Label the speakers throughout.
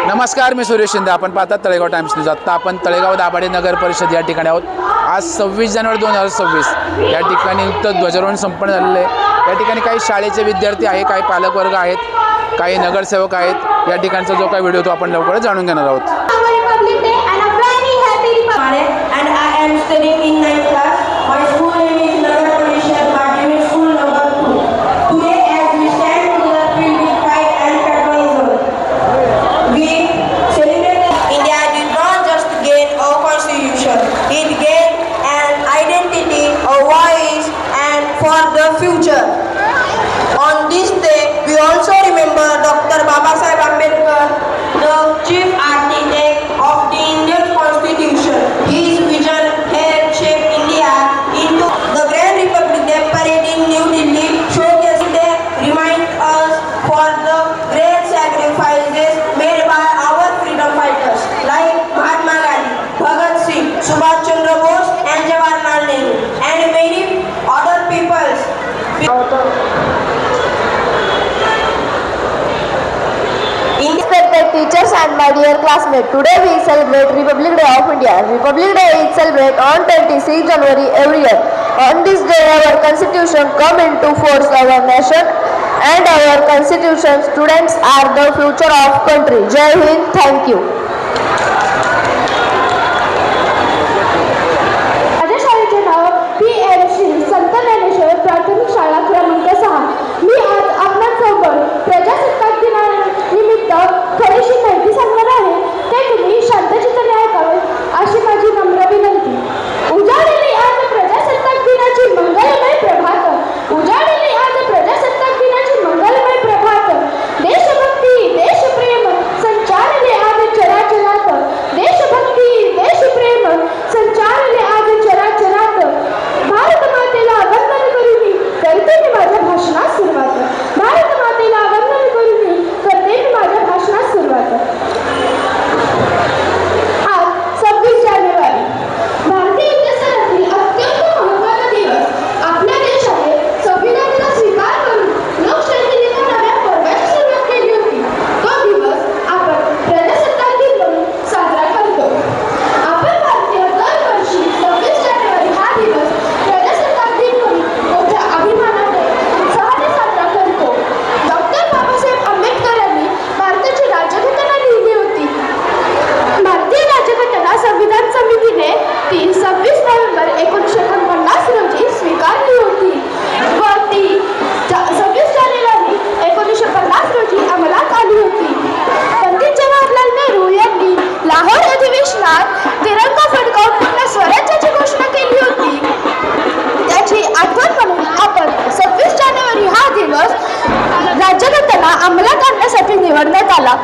Speaker 1: नमस्कार, मी सुरेश शिंदे. आपण पाहतात तळेगाव टाइम्स न्यूज. आत्ता आपण तळेगाव दाभाडे नगर परिषद या ठिकाणी आहोत. आज 26 जानेवारी 2026 या ठिकाणी ध्वजारोहण संपन्न झालेले आहे. या ठिकाणी काही शाळेचे विद्यार्थी आहे, काही पालकवर्ग आहेत, काही नगरसेवक आहेत. या ठिकाणचा जो काही व्हिडिओ तो आपण लवकरच जाणून घेणार आहोत.
Speaker 2: For the future. On this day, we also remember Dr. Babasaheb Ambedkar, the chief architect of the Indian Constitution. His vision helped shape India into the Grand Republic. They parade in New Delhi, showcasing they remind us for the great sacrifices made by our freedom fighters like Mahatma Gandhi, Bhagat Singh, Subhash Chandra Bose, and Jawaharlal Nehru, and many other peoples.
Speaker 3: Respected teachers and my dear classmates, today we celebrate Republic Day of India. Republic Day is celebrated on 26 January every year. On this day, our Constitution come into force our nation, and our Constitution students are the future of country. Jai Hind. Thank you.
Speaker 4: माझ्या शाळेचे नाव PM Shri संत ज्ञानेश्वर प्राथमिक शाळा क्रमांक 6. मी आज आपणासोबत प्रजासत्ताक दिनानिमित्त थोडीशी माहिती सांगणार आहे. ते तुम्ही शांतचित्ताने ऐकावे अशी माझी नम्र विनंती. उजाडलेली आज प्रजासत्ताक दिनाची मंगलमय प्रभात. उजाडलेली आज प्रजासत्ताक दिनाची मंगलमय प्रभात. देशभक्ती देशप्रेम संचारले आज चराचरात. देशभक्ती देशप्रेम संचारले आज चराचरात. भारत मातेला वंदन करून करते मी माझ्या भाषणास सुरुवात. भारत मातेला वंदन करून करते मी माझ्या भाषणास सुरुवात. आज 26 जानेवारी भारतीय इतिहासातील अत्यंत महत्त्वाचा दिवस. आपल्या देशाने संविधानाचा स्वीकार करून लोकशाहीतील एका नव्या पर्वाची सुरुवात केली होती. तो दिवस आपण प्रजासत्ताक दिन म्हणून साजरा करतो. आपण भारतीय दरवर्षी 26 जानेवारी हा दिवस प्रजासत्ताक दिन म्हणून मोठ्या अभिमानाने उत्साहाने साजरा करतो. डॉक्टर बाबासाहेब आंबेडकर यांनी भारताची राज्यघटना लिहिली होती. भारतीय राज्यघटना संविधान समितीने ती 26 नोव्हेंबर 1949 रोजी स्वीकारली होती व ती 26 जानेवारी 1950 रोजी अंमलात आली होती. पंडित जवाहरलाल नेहरू यांनी लाहोर अधिवेशनात तिरंगा फडकावून पूर्ण स्वराज्याची घोषणा केली होती. त्याची आठवण म्हणून आपण 26 जानेवारी हा दिवस राज्यघटना अंमलात आणण्यासाठी निवडण्यात आला.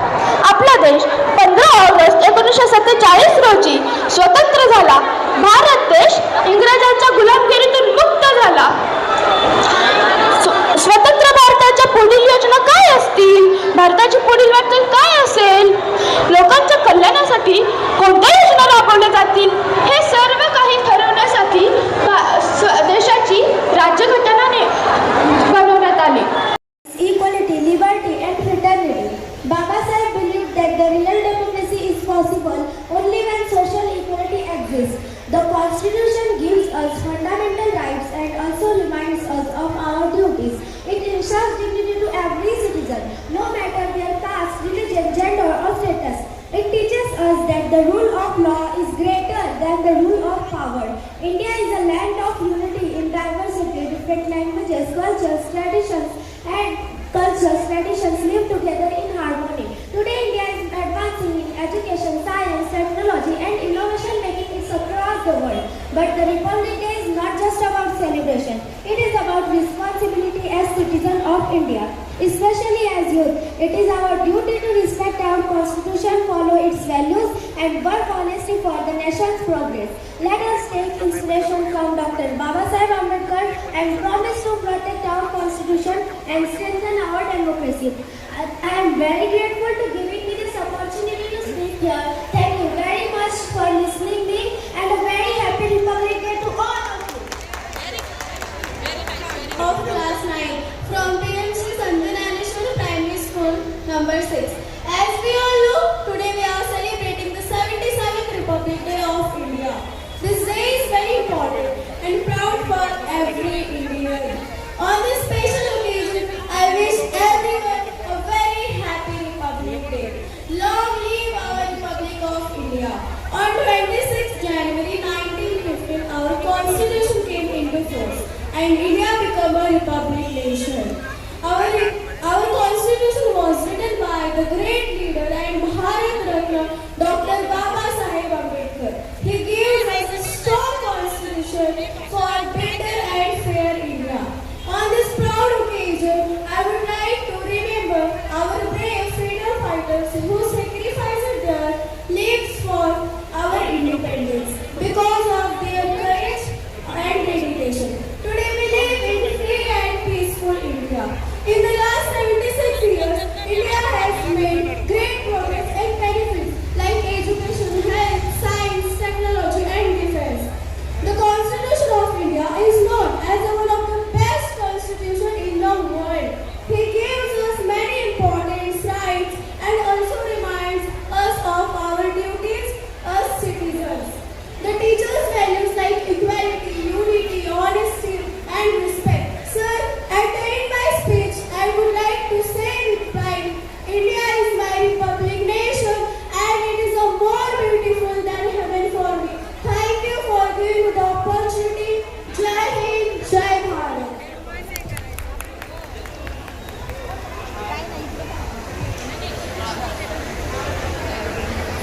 Speaker 4: आपला देश 15 ऑगस्ट 1947 रोजी स्वतंत्र झाला. भारत देश इंग्रजांच्या गुलामगिरीतून मुक्त झाला. स्वतंत्र भारताच्या पुढील योजना काय असतील? भारताची पुढील वाटचाल काय असेल? लोकांच्या कल्याणासाठी कोणत्या योजना राबवल्या जातील? हे सर्व काही ठरवण्यासाठी देशाची राज्यघटना बनवण्यात आली.
Speaker 5: Equality, liberty and fraternity. Baba Saheb believed that the real democracy is possible only when social equality exists. The Constitution gives us fundamental rights and also reminds us of our duties. It ensures dignity to every citizen, no matter their caste, religion, gender or status. It teaches us that the rule of law is greater than the rule of power. India is a land of unity in diversity. Different languages, cultures, traditions live together in harmony. Today India is advancing in education, science, technology and innovation, making it across the world. But the Republic Day is not just about celebration. It is about responsibility as citizens of India, especially as youth. It is our duty to respect our Constitution, follow its values and work honestly for the nation's progress. Let us take inspiration from Dr. Babasaheb Ambedkar and promise to protect our Constitution and strengthen our democracy. I am very grateful to giving me this opportunity to speak here. Thank you very much for listening me and a very happy Republic Day to all of you. Of class 9 from PMC Sant Jnaneshwar Primary School number 6. As we all know, today On 26 January 1915, our constitution came into force and India became a republic nation. Our constitution was written by the great leader and Bharat Ratna Dr. Baba Saheb Ambedkar. He gave us a strong constitution for better and fair India. On this proud occasion, I would like to remember our brave freedom fighters who sacrificed their lives for our independence because of their courage and dedication. Today we live in free and peaceful India. In the last 76 years, India has made great progress in many fields like education, health, science, technology and defense. The Constitution of India is known as one of the best constitutions in the world. He gives us many important rights and also reminds us of our duties as citizens. The teacher's values like equality, unity, honesty and respect. Sir, at the end of my speech, I would like to say with pride, India is my republic nation and it is a more beautiful than heaven for me. Thank you for giving me the opportunity. Jai Hind, Jai Bharat.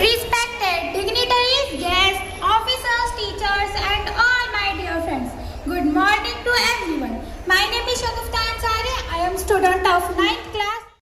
Speaker 6: Respected dignitaries, guests, officers, teachers and all my dear friends. Good morning to everyone. My name is Shagufta Ansari. I am student of 9th